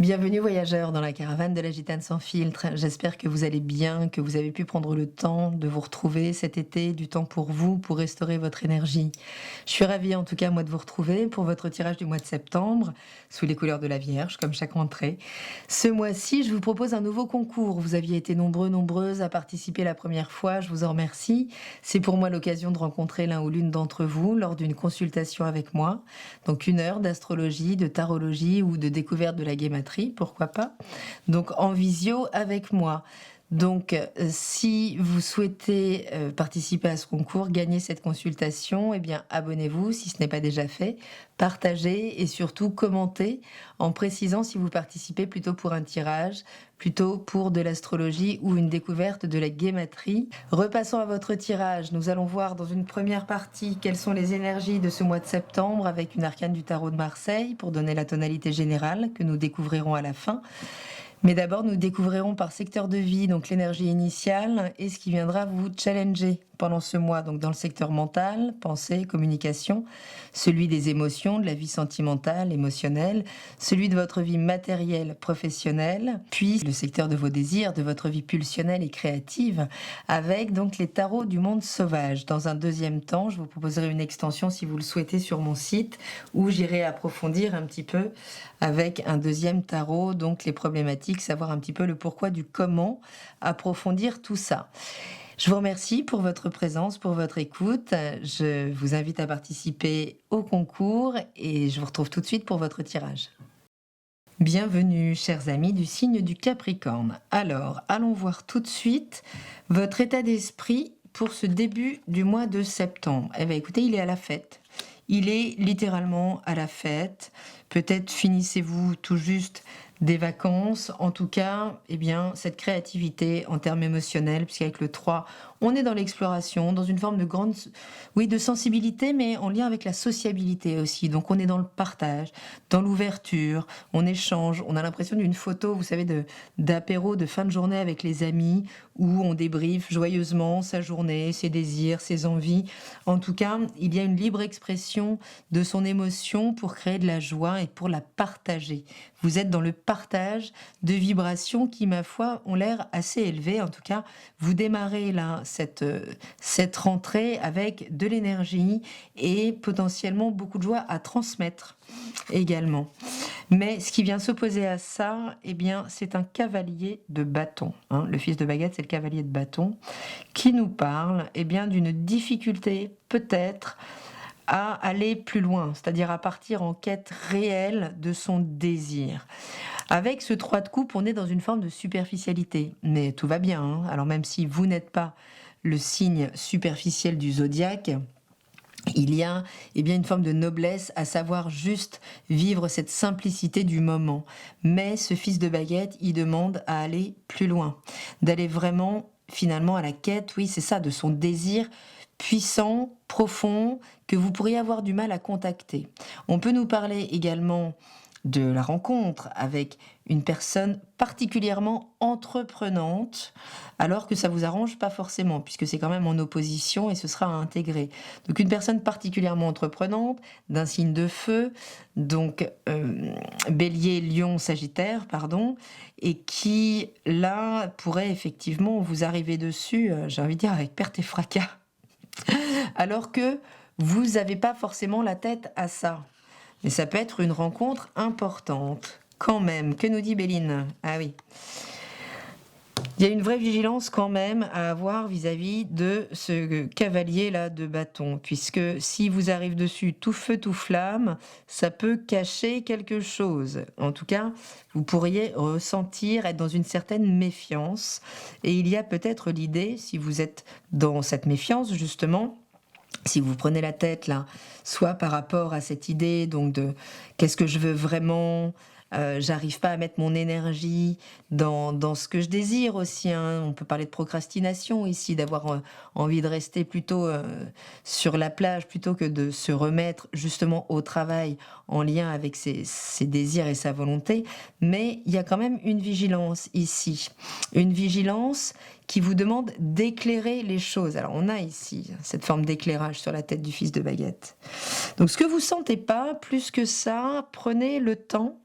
Bienvenue voyageurs dans la caravane de la Gitane sans filtre. J'espère que vous allez bien, que vous avez pu prendre le temps de vous retrouver cet été, du temps pour vous, pour restaurer votre énergie. Je suis ravie en tout cas moi de vous retrouver pour votre tirage du mois de septembre, sous les couleurs de la Vierge, comme chaque rentrée. Ce mois-ci, je vous propose un nouveau concours. Vous aviez été nombreuses à participer la première fois, je vous en remercie. C'est pour moi l'occasion de rencontrer l'un ou l'une d'entre vous lors d'une consultation avec moi. Donc 1 heure d'astrologie, de tarologie ou de découverte de la guématrie, pourquoi pas. Donc en visio avec moi. Donc si vous souhaitez participer à ce concours, gagner cette consultation, eh bien abonnez-vous si ce n'est pas déjà fait, partagez et surtout commentez en précisant si vous participez plutôt pour un tirage, plutôt pour de l'astrologie ou une découverte de la guématrie. Repassons à votre tirage. Nous allons voir dans une première partie quelles sont les énergies de ce mois de septembre avec une arcane du tarot de Marseille pour donner la tonalité générale que nous découvrirons à la fin. Mais d'abord, nous découvrirons par secteur de vie, donc l'énergie initiale et ce qui viendra vous challenger pendant ce mois, donc dans le secteur mental, pensée, communication, celui des émotions, de la vie sentimentale, émotionnelle, celui de votre vie matérielle, professionnelle, puis le secteur de vos désirs, de votre vie pulsionnelle et créative, avec donc les tarots du monde sauvage. Dans un deuxième temps, je vous proposerai une extension si vous le souhaitez sur mon site, où j'irai approfondir un petit peu avec un deuxième tarot, donc les problématiques, savoir un petit peu le pourquoi du comment, approfondir tout ça. Je vous remercie pour votre présence, pour votre écoute. Je vous invite à participer au concours et je vous retrouve tout de suite pour votre tirage. Bienvenue, chers amis du signe du Capricorne. Alors, allons voir tout de suite votre état d'esprit pour ce début du mois de septembre. Eh bien, écoutez, il est à la fête. Il est littéralement à la fête. Peut-être finissez-vous tout juste des vacances. En tout cas, eh bien, cette créativité en termes émotionnels, puisqu'avec le 3, on est dans l'exploration, dans une forme de grande, oui, de sensibilité, mais en lien avec la sociabilité aussi. Donc, on est dans le partage, dans l'ouverture, on échange. On a l'impression d'une photo, vous savez, d'apéro de fin de journée avec les amis, où on débriefe joyeusement sa journée, ses désirs, ses envies. En tout cas, il y a une libre expression de son émotion pour créer de la joie et pour la partager. Vous êtes dans le partage de vibrations qui, ma foi, ont l'air assez élevées. En tout cas, vous démarrez là cette rentrée avec de l'énergie et potentiellement beaucoup de joie à transmettre également. Mais ce qui vient s'opposer à ça, eh bien, c'est un cavalier de bâton. Le fils de baguette, c'est le cavalier de bâton qui nous parle, eh bien, d'une difficulté peut-être à aller plus loin, c'est-à-dire à partir en quête réelle de son désir. Avec ce 3 de coupe, on est dans une forme de superficialité, mais tout va bien. Alors même si vous n'êtes pas le signe superficiel du zodiaque, il y a eh bien, une forme de noblesse à savoir juste vivre cette simplicité du moment. Mais ce fils de baguette, il demande à aller plus loin, d'aller vraiment finalement à la quête, oui c'est ça, de son désir puissant, profond, que vous pourriez avoir du mal à contacter. On peut nous parler également de la rencontre avec une personne particulièrement entreprenante, alors que ça vous arrange pas forcément, puisque c'est quand même en opposition et ce sera à intégrer. Donc une personne particulièrement entreprenante, d'un signe de feu, donc Bélier, Lion, Sagittaire, pardon, et qui là pourrait effectivement vous arriver dessus, j'ai envie de dire avec perte et fracas, alors que vous n'avez pas forcément la tête à ça. Mais ça peut être une rencontre importante, quand même. Que nous dit Béline? Ah oui. Il y a une vraie vigilance quand même à avoir vis-à-vis de ce cavalier-là de bâton, puisque si vous arrive dessus tout feu, tout flamme, ça peut cacher quelque chose. En tout cas, vous pourriez ressentir, être dans une certaine méfiance. Et il y a peut-être l'idée, si vous êtes dans cette méfiance, justement, si vous prenez la tête là, soit par rapport à cette idée donc de qu'est-ce que je veux vraiment, j'arrive pas à mettre mon énergie dans ce que je désire aussi. On peut parler de procrastination ici, d'avoir envie de rester plutôt sur la plage plutôt que de se remettre justement au travail en lien avec ses désirs et sa volonté. Mais il y a quand même une vigilance ici, une vigilance qui vous demande d'éclairer les choses. Alors on a ici cette forme d'éclairage sur la tête du fils de baguette. Donc ce que vous sentez pas, plus que ça, prenez le temps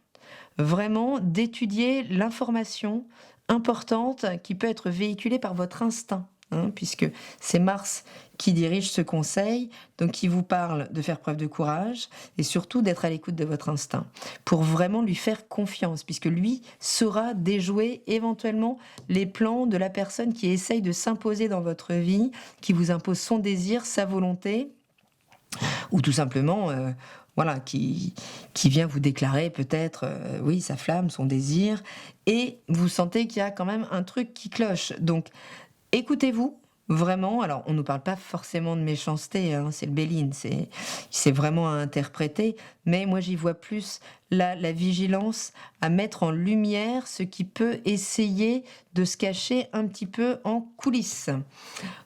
vraiment d'étudier l'information importante qui peut être véhiculée par votre instinct, hein, puisque c'est Mars qui dirige ce conseil, donc qui vous parle de faire preuve de courage et surtout d'être à l'écoute de votre instinct, pour vraiment lui faire confiance, puisque lui saura déjouer éventuellement les plans de la personne qui essaye de s'imposer dans votre vie, qui vous impose son désir, sa volonté, ou tout simplement, voilà, qui vient vous déclarer peut-être, oui, sa flamme, son désir, et vous sentez qu'il y a quand même un truc qui cloche. Donc, écoutez-vous, vraiment. Alors, on ne nous parle pas forcément de méchanceté, hein, c'est le Béline, c'est vraiment à interpréter, mais moi j'y vois plus la vigilance à mettre en lumière ce qui peut essayer de se cacher un petit peu en coulisses.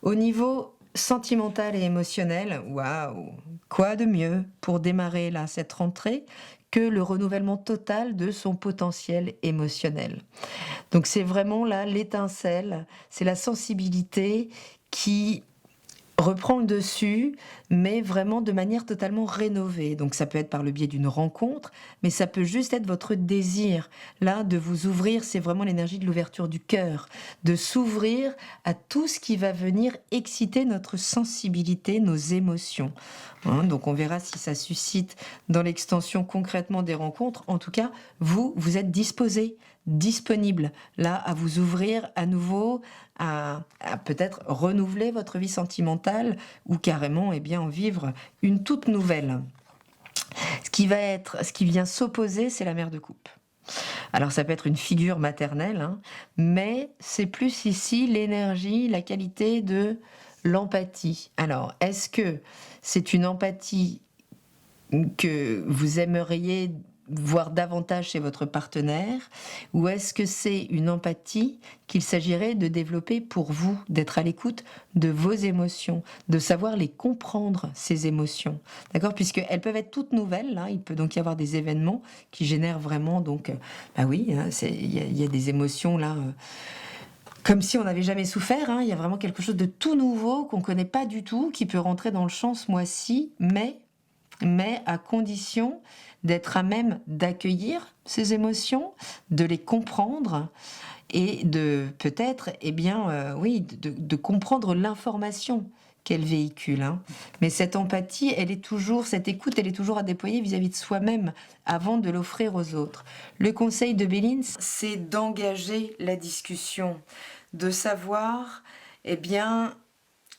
Au niveau sentimental et émotionnel, waouh, quoi de mieux pour démarrer là cette rentrée que le renouvellement total de son potentiel émotionnel. Donc c'est vraiment là l'étincelle, c'est la sensibilité qui reprend le dessus, mais vraiment de manière totalement rénovée. Donc ça peut être par le biais d'une rencontre, mais ça peut juste être votre désir. Là, de vous ouvrir, c'est vraiment l'énergie de l'ouverture du cœur, de s'ouvrir à tout ce qui va venir exciter notre sensibilité, nos émotions. Hein, donc on verra si ça suscite dans l'extension concrètement des rencontres. En tout cas, vous êtes disposé, disponible là à vous ouvrir à nouveau, à peut-être renouveler votre vie sentimentale ou carrément en vivre une toute nouvelle. Ce qui vient s'opposer, c'est la mère de coupe. Alors ça peut être une figure maternelle, hein, mais c'est plus ici l'énergie, la qualité de l'empathie. Alors, est-ce que c'est une empathie que vous aimeriez voir davantage chez votre partenaire, ou est-ce que c'est une empathie qu'il s'agirait de développer pour vous, d'être à l'écoute de vos émotions, de savoir les comprendre, ces émotions, d'accord, puisqu'elles peuvent être toutes nouvelles, hein, il peut donc y avoir des événements qui génèrent vraiment, donc, bah oui, hein, il y a des émotions là, comme si on n'avait jamais souffert, hein, il y a vraiment quelque chose de tout nouveau qu'on ne connaît pas du tout, qui peut rentrer dans le champ ce mois-ci, mais à condition d'être à même d'accueillir ces émotions, de les comprendre et de peut-être, oui, de comprendre l'information qu'elle véhicule. Hein. Mais cette empathie, cette écoute, elle est toujours à déployer vis-à-vis de soi-même avant de l'offrir aux autres. Le conseil de Béline, c'est d'engager la discussion, de savoir,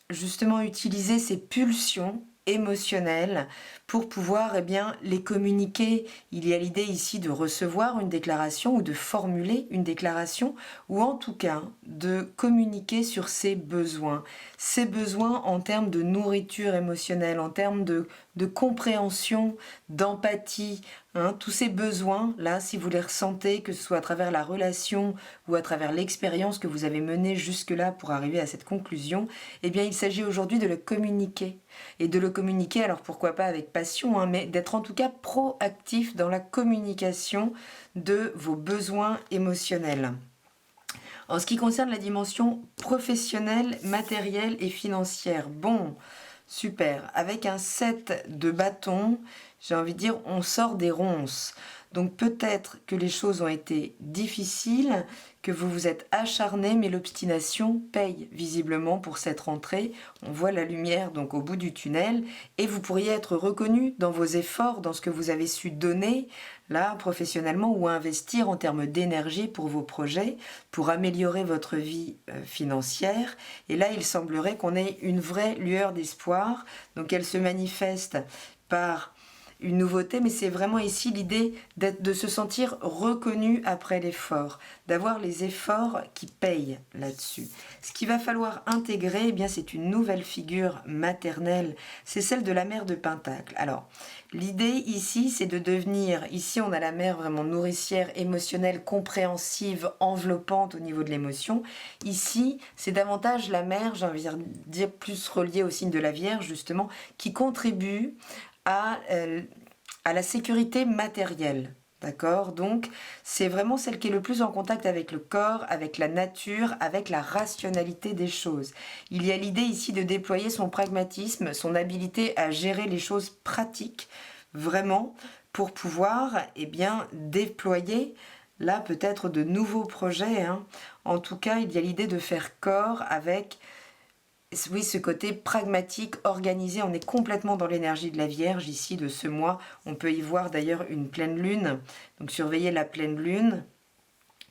justement utiliser ces pulsions émotionnelles pour pouvoir les communiquer. Il y a l'idée ici de recevoir une déclaration ou de formuler une déclaration ou en tout cas de communiquer sur ses besoins en termes de nourriture émotionnelle, en termes de compréhension, d'empathie, hein, tous ces besoins là, si vous les ressentez, que ce soit à travers la relation ou à travers l'expérience que vous avez menée jusque-là pour arriver à cette conclusion, il s'agit aujourd'hui de le communiquer. Et de le communiquer, alors pourquoi pas avec passion, hein, mais d'être en tout cas proactif dans la communication de vos besoins émotionnels. En ce qui concerne la dimension professionnelle, matérielle et financière, bon, super, avec un 7 de bâton, j'ai envie de dire, on sort des ronces. Donc peut-être que les choses ont été difficiles, que vous vous êtes acharné, mais l'obstination paye visiblement pour cette rentrée. On voit la lumière donc au bout du tunnel et vous pourriez être reconnu dans vos efforts, dans ce que vous avez su donner là professionnellement ou investir en termes d'énergie pour vos projets, pour améliorer votre vie financière. Et là, il semblerait qu'on ait une vraie lueur d'espoir. Donc elle se manifeste par une nouveauté, mais c'est vraiment ici l'idée de se sentir reconnu après l'effort, d'avoir les efforts qui payent là-dessus. Ce qu'il va falloir intégrer, c'est une nouvelle figure maternelle, c'est celle de la mère de Pentacle. Alors, l'idée ici, c'est de devenir, ici on a la mère vraiment nourricière, émotionnelle, compréhensive, enveloppante au niveau de l'émotion. Ici, c'est davantage la mère, j'ai envie de dire plus reliée au signe de la Vierge, justement, qui contribue à la sécurité matérielle. D'accord ? Donc, c'est vraiment celle qui est le plus en contact avec le corps, avec la nature, avec la rationalité des choses. Il y a l'idée ici de déployer son pragmatisme, son habilité à gérer les choses pratiques, vraiment, pour pouvoir déployer là peut-être de nouveaux projets, hein. En tout cas, il y a l'idée de faire corps avec, oui, ce côté pragmatique, organisé. On est complètement dans l'énergie de la Vierge ici, de ce mois. On peut y voir d'ailleurs une pleine lune. Donc surveillez la pleine lune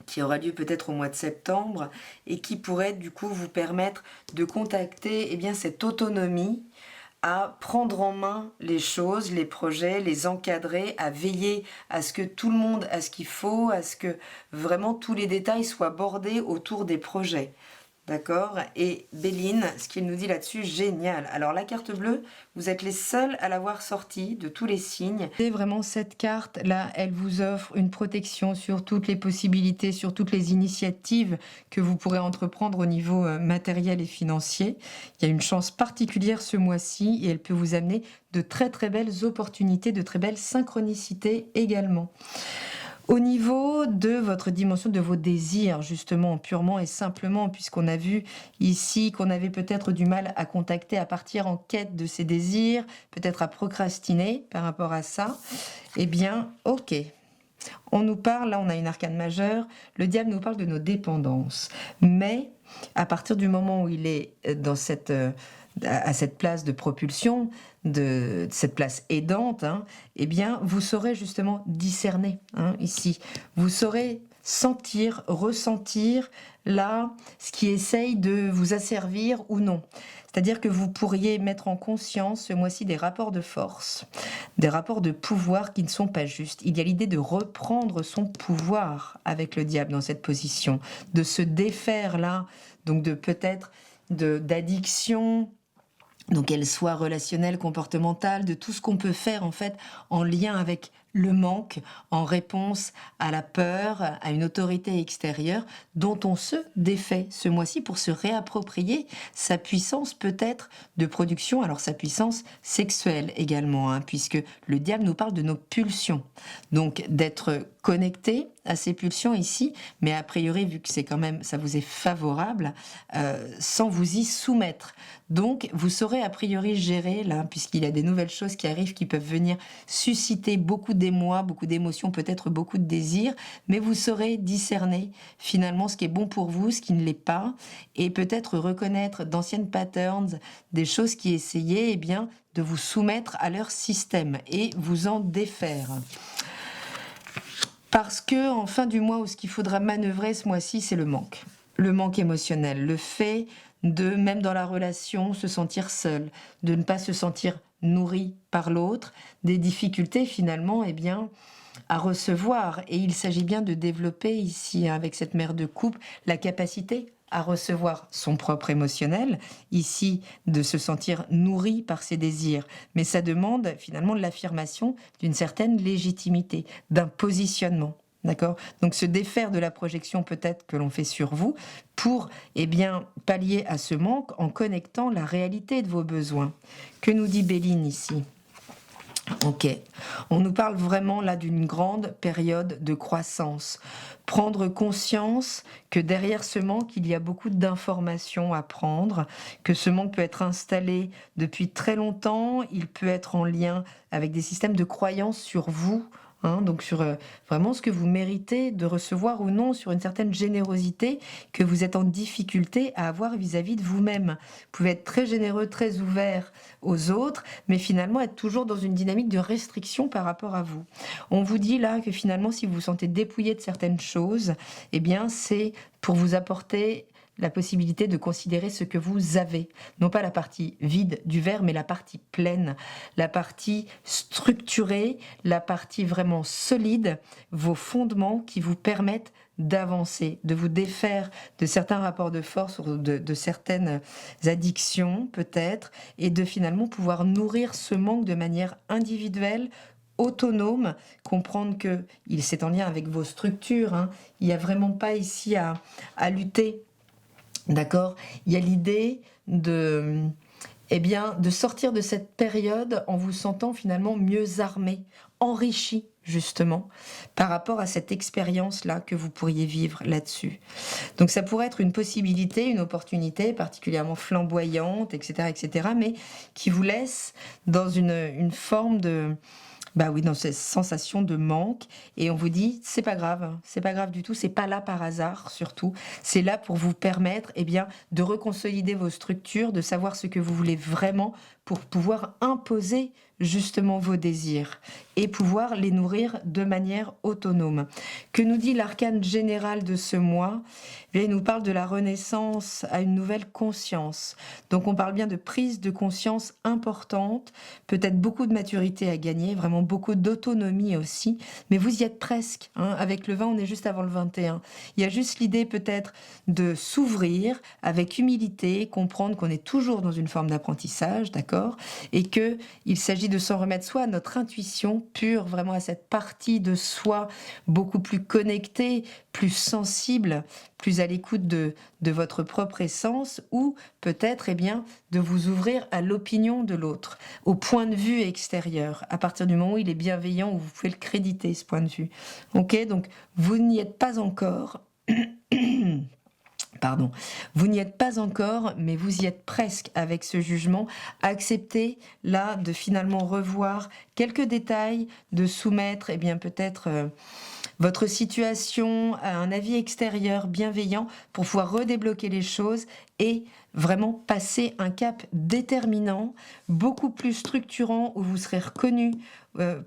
qui aura lieu peut-être au mois de septembre et qui pourrait du coup vous permettre de contacter cette autonomie à prendre en main les choses, les projets, les encadrer, à veiller à ce que tout le monde a ce qu'il faut, à ce que vraiment tous les détails soient bordés autour des projets. D'accord? Et Béline, ce qu'il nous dit là-dessus, génial. Alors la carte bleue, vous êtes les seuls à l'avoir sortie de tous les signes. Et vraiment cette carte-là, elle vous offre une protection sur toutes les possibilités, sur toutes les initiatives que vous pourrez entreprendre au niveau matériel et financier. Il y a une chance particulière ce mois-ci et elle peut vous amener de très très belles opportunités, de très belles synchronicités également. Au niveau de votre dimension, de vos désirs, justement, purement et simplement, puisqu'on a vu ici qu'on avait peut-être du mal à contacter, à partir en quête de ses désirs, peut-être à procrastiner par rapport à ça, ok. On nous parle, là on a une arcane majeure, le diable nous parle de nos dépendances. Mais à partir du moment où il est dans à cette place de propulsion, de cette place aidante, vous saurez justement discerner ici. Vous saurez sentir, ressentir là ce qui essaye de vous asservir ou non. C'est-à-dire que vous pourriez mettre en conscience ce mois-ci des rapports de force, des rapports de pouvoir qui ne sont pas justes. Il y a l'idée de reprendre son pouvoir avec le diable dans cette position, de se défaire là, donc de peut-être d'addiction, donc qu'elle soit relationnelle, comportementale, de tout ce qu'on peut faire en fait en lien avec le manque, en réponse à la peur, à une autorité extérieure dont on se défait ce mois-ci pour se réapproprier sa puissance peut-être de production, alors sa puissance sexuelle également, puisque le diable nous parle de nos pulsions, donc d'être connecté à ces pulsions ici, mais a priori vu que c'est quand même, ça vous est favorable, sans vous y soumettre. Donc vous saurez a priori gérer là, puisqu'il y a des nouvelles choses qui arrivent qui peuvent venir susciter beaucoup d'émoi, beaucoup d'émotions, peut-être beaucoup de désirs, mais vous saurez discerner finalement ce qui est bon pour vous, ce qui ne l'est pas, et peut-être reconnaître d'anciennes patterns, des choses qui essayaient de vous soumettre à leur système et vous en défaire. Parce que en fin du mois, où ce qu'il faudra manœuvrer ce mois-ci, c'est le manque émotionnel, le fait de, même dans la relation, se sentir seul, de ne pas se sentir nourri par l'autre, des difficultés finalement à recevoir. Et il s'agit bien de développer ici, avec cette mère de couple, la capacité à recevoir son propre émotionnel, ici de se sentir nourri par ses désirs. Mais ça demande finalement de l'affirmation d'une certaine légitimité, d'un positionnement. D'accord ? Donc se défaire de la projection peut-être que l'on fait sur vous pour pallier à ce manque en connectant la réalité de vos besoins. Que nous dit Béline ici ? Ok, on nous parle vraiment là d'une grande période de croissance. Prendre conscience que derrière ce manque, il y a beaucoup d'informations à prendre, que ce manque peut être installé depuis très longtemps, il peut être en lien avec des systèmes de croyances sur vous, donc sur vraiment ce que vous méritez de recevoir ou non, sur une certaine générosité que vous êtes en difficulté à avoir vis-à-vis de vous-même. Vous pouvez être très généreux, très ouvert aux autres, mais finalement être toujours dans une dynamique de restriction par rapport à vous. On vous dit là que finalement, si vous vous sentez dépouillé de certaines choses, c'est pour vous apporter la possibilité de considérer ce que vous avez, non pas la partie vide du verre, mais la partie pleine, la partie structurée, la partie vraiment solide, vos fondements qui vous permettent d'avancer, de vous défaire de certains rapports de force, de certaines addictions peut-être, et de finalement pouvoir nourrir ce manque de manière individuelle, autonome, comprendre que c'est en lien avec vos structures, il n'y a vraiment pas ici à lutter. D'accord ? Il y a l'idée de sortir de cette période en vous sentant finalement mieux armé, enrichi justement par rapport à cette expérience-là que vous pourriez vivre là-dessus. Donc ça pourrait être une possibilité, une opportunité particulièrement flamboyante, etc., mais qui vous laisse dans une forme Bah oui, dans cette sensation de manque et on vous dit: c'est pas grave du tout, c'est pas là par hasard surtout. C'est là pour vous permettre, eh bien, de reconsolider vos structures, de savoir ce que vous voulez vraiment pour pouvoir imposer justement vos désirs et pouvoir les nourrir de manière autonome. Que nous dit l'arcane général de ce mois? Eh bien, il nous parle de la renaissance à une nouvelle conscience. Donc on parle bien de prise de conscience importante, peut-être beaucoup de maturité à gagner, vraiment beaucoup d'autonomie aussi, mais vous y êtes presque, hein. Avec le 20, on est juste avant le 21. Il y a juste l'idée peut-être de s'ouvrir avec humilité, comprendre qu'on est toujours dans une forme d'apprentissage, d'accord? Et que il s'agit de s'en remettre soit à notre intuition pure, vraiment à cette partie de soi beaucoup plus connectée, plus sensible, plus à l'écoute de votre propre essence, ou peut-être eh bien, de vous ouvrir à l'opinion de l'autre, au point de vue extérieur, à partir du moment où il est bienveillant, où vous pouvez le créditer, ce point de vue. Ok, donc vous n'y êtes pas encore. Pardon, vous n'y êtes pas encore, mais vous y êtes presque avec ce jugement. Acceptez là de finalement revoir quelques détails, de soumettre, eh bien peut-être votre situation à un avis extérieur bienveillant pour pouvoir redébloquer les choses et vraiment passer un cap déterminant, beaucoup plus structurant, où vous serez reconnu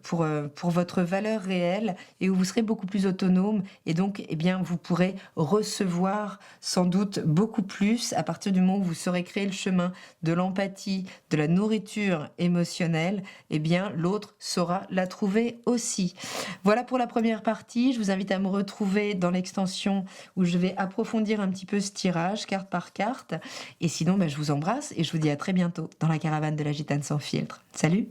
pour votre valeur réelle et où vous serez beaucoup plus autonome et donc eh bien, vous pourrez recevoir sans doute beaucoup plus à partir du moment où vous saurez créer le chemin de l'empathie, de la nourriture émotionnelle, eh bien l'autre saura la trouver aussi. Voilà pour la première partie, je vous invite à me retrouver dans l'extension où je vais approfondir un petit peu ce tirage, carte par carte. Et sinon, je vous embrasse et je vous dis à très bientôt dans la caravane de la Gitane sans filtre. Salut!